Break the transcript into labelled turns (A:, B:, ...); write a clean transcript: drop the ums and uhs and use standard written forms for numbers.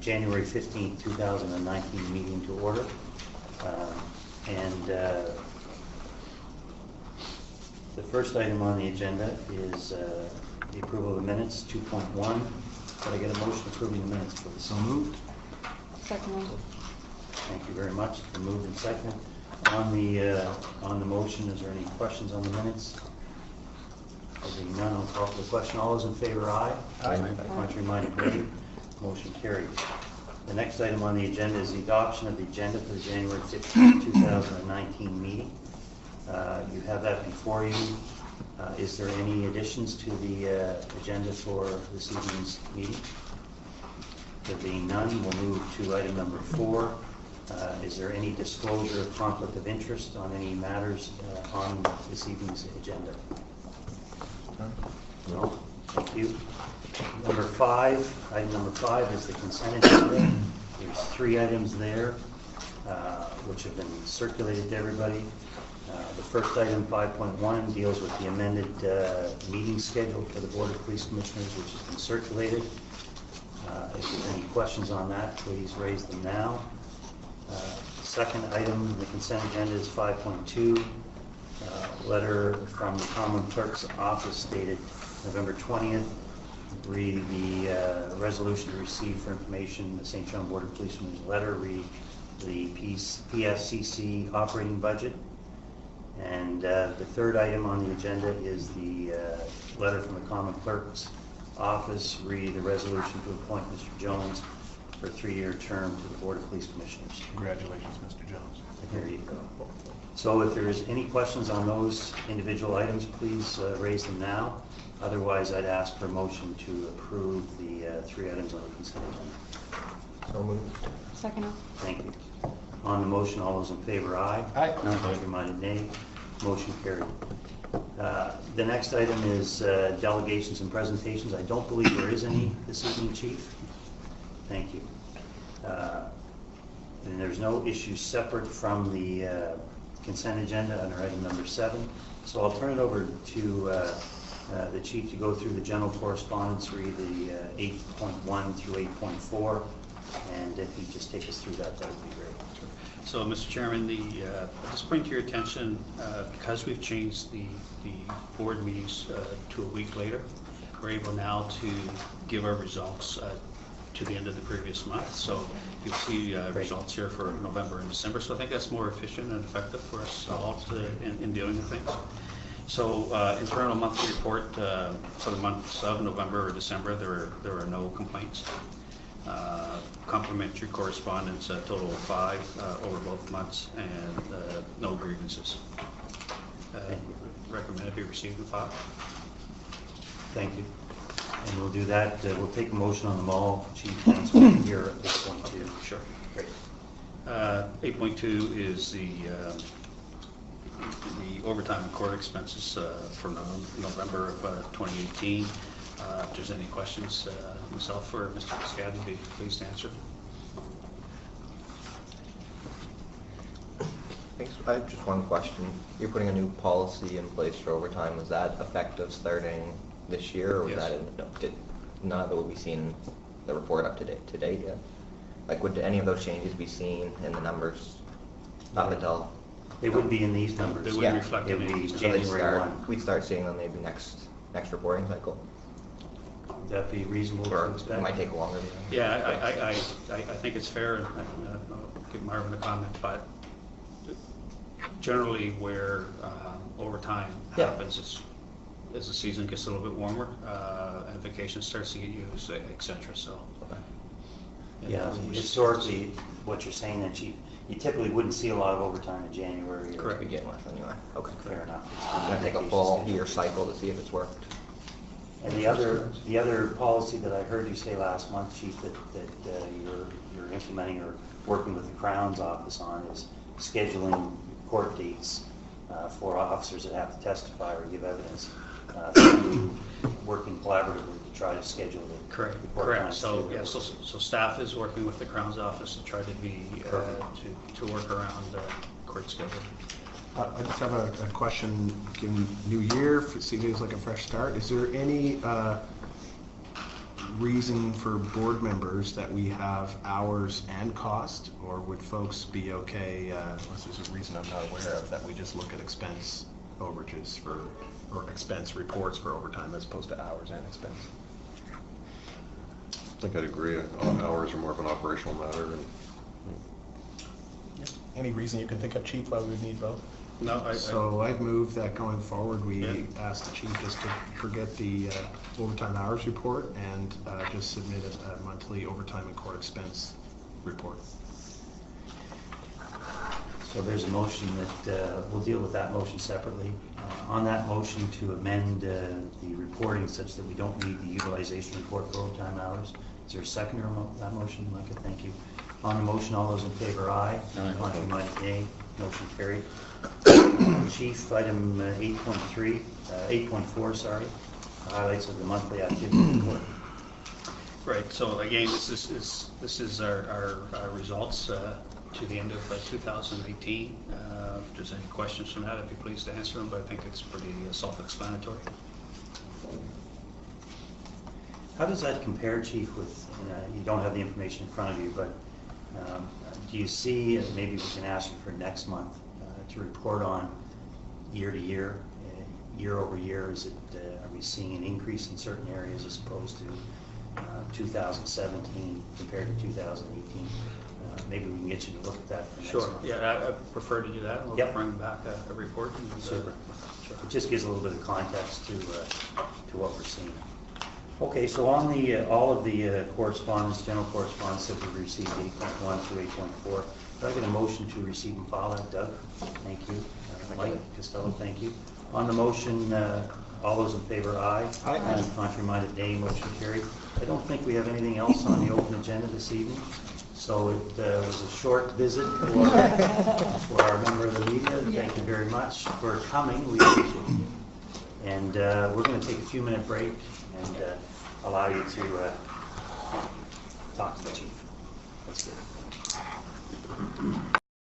A: January 15th, 2019 meeting to order. The first item on the agenda is the approval of the minutes, 2.1. Could I get a motion approving the minutes, please?
B: So moved.
C: Second.
A: Thank you very much. Been moved and seconded. On the motion, is there any questions on the minutes? Being none, I'll call for the question. All those in favor, aye.
B: Aye.
A: Contrary minded, nay. Motion carried. The next item on the agenda is the adoption of the agenda for the January 15th, 2019 meeting. You have that before you. Is there any additions to the agenda for this evening's meeting? There being none, we'll move to item number 4. Is there any disclosure of conflict of interest on any matters on this evening's agenda? No. Thank you. Number 5, item number 5 is the consent agenda. There's 3 items there which have been circulated to everybody. The first item, 5.1, deals with the amended meeting schedule for the Board of Police Commissioners, which has been circulated. If there's any questions on that, please raise them now. Second item in the consent agenda is 5.2, letter from the Common Clerk's Office dated November 20th. Read the resolution to receive for information the St. John Board of Police Commissioners letter. Read the PSCC operating budget. And the third item on the agenda is the letter from the Common Clerk's Office. Read the resolution to appoint Mr. Jones for a 3-year term to the Board of Police Commissioners.
B: Congratulations, Mr. Jones.
A: There you go. So if there's any questions on those individual items, please raise them now. Otherwise, I'd ask for a motion to approve the 3 items on the consent agenda.
B: So moved.
C: Second.
A: Thank you. On the motion, all those in favor, aye.
B: Aye.
A: Contrary minded, nay. Motion carried. The next item is delegations and presentations. I don't believe there is any this evening, Chief. Thank you. And there's no issues separate from the consent agenda under item number 7. So I'll turn it over to the Chief to go through the general correspondence, read the 8.1 through 8.4, and if you just take us through that, that would be great.
D: So, Mr. Chairman, I'll just bring to your attention, because we've changed the board meetings to a week later, we're able now to give our results to the end of the previous month. So you'll see results here for November and December. So I think that's more efficient and effective for us all in dealing with things. So internal monthly report for the months of November or December, there are no complaints. Complimentary correspondence, a total of 5 over both months, and no grievances. Recommended be received and filed.
A: Thank you. And we'll do that. We'll take a motion on them all. Chief wants one here at 8.2.
D: Sure.
A: Great.
D: 8.2 is the overtime and court expenses for November of 2018. If there's any questions, myself or Mr. Cascade would be pleased to answer.
E: Thanks. I have just one question. You're putting a new policy in place for overtime. Was that effective starting this year, or was
D: Yes.
E: that none of it will be seen in the report up to date yet? Like, would any of those changes be seen in the numbers up until?
A: They would be in these numbers.
D: They wouldn't reflect
A: It would
D: any.
A: be
E: So
A: January 1.
E: we'd start seeing them maybe next reporting cycle,
A: Would that be reasonable to
E: or it
A: expect?
E: might take longer.
D: Yeah, I think it's fair, and I'll give Marvin a comment, but generally where overtime happens is as the season gets a little bit warmer and vacation starts to get used, etc. So,
A: Yeah, historically, what you're saying that you typically wouldn't see a lot of overtime in January.
D: Correct.
E: We get less anyway. Okay.
A: Fair enough.
E: It's gonna take a full year cycle to see if it's worked.
A: And the other policy that I heard you say last month, Chief, that you're implementing or working with the Crown's office on is scheduling court dates for officers that have to testify or give evidence. Working collaboratively to try to schedule the
D: correct.
A: court times.
D: So yeah, so staff is working with the Crown's office to try to be to work around court schedule.
B: I just have a question. Given new year, seems like a fresh start. Is there any reason for board members that we have hours and cost, or would folks be okay, unless there's a reason I'm not aware of, that we just look at expense overages for, or expense reports for overtime as opposed to hours and expense?
F: I think I'd agree. Hours are more of an operational matter. And
B: Any reason you can think of, Chief, why we would need both?
D: No,
B: So I'd move that going forward, we ask the chief just to forget the overtime hours report and just submit a monthly overtime and court expense report.
A: So there's a motion that, we'll deal with that motion separately. On that motion to amend the reporting such that we don't need the utilization report for overtime hours, is there a seconder on that motion, Micah? Thank you. On the motion, all those in favor, aye.
D: Aye.
A: Contrary minded, nay. Motion carried. Chief, item 8.4, sorry, highlights of the monthly activity report.
D: right, so again, this is our results to the end of 2018. If there's any questions from that, I'd be pleased to answer them, but I think it's pretty self-explanatory.
A: How does that compare, Chief, with, you don't have the information in front of you, but do you see, maybe we can ask you for next month, to report on year to year, year over year? Is it, are we seeing an increase in certain areas as opposed to 2017 compared to 2018? Maybe we can get you to look at that for next
D: Sure,
A: month.
D: yeah, I prefer to do that. We'll
A: Yep.
D: bring back a report. And,
A: Super.
D: sure.
A: It just gives a little bit of context to what we're seeing. Okay, so on the all of the correspondence, general correspondence that we received, 8.1 through 8.4, do I get a motion to receive and file that, Doug? Thank you. Mike Costello, thank you. On the motion, all those in favor, aye.
B: Aye.
A: Contrary minded, nay. Motion carried. I don't think we have anything else on the open agenda this evening, so it was a short visit for our member of the media. Thank you very much for coming. We appreciate it. And we're going to take a few-minute break and allow you to talk to the chief. Let's do it.